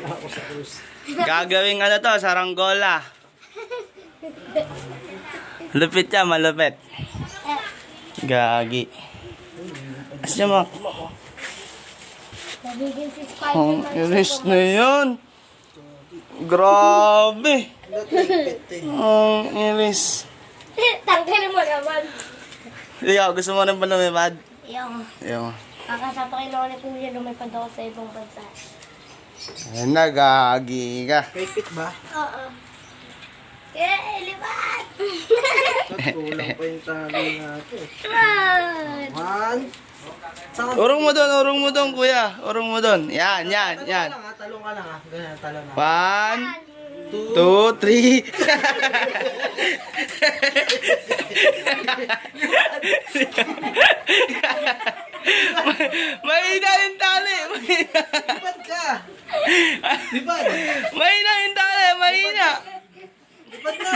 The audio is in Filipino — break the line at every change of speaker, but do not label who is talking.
ako sa cruise.
Gagawing ano to, saranggola. Lupit yan, malupit. Gagi. Asya mo.
Nagiging si
Ang
Spider-Man.
iris na yun. Grabe. Ang iris.
Tanggalin mo naman.
Ikaw, gusto mo rin pa lumipad?
Yung,
Ayaw.
kakasapakay na ako ni Kuya, lumipad ako sa ibang bansa.
Ayun na, gagi ka.
Pipit ba?
Oo. Eh, lipat!
Kulang pa yung tali natin.
Lipat!
One. Saan?
Urong mo doon, kuya. Urong mo doon. Yan, yan, yan.
Talong ka lang ha. Ganyan, talong na.
1, 2, 3. Mahina yung tali.
Lipat ka! Lipat!
Mahina yung tali. Mahina.
Lipat na!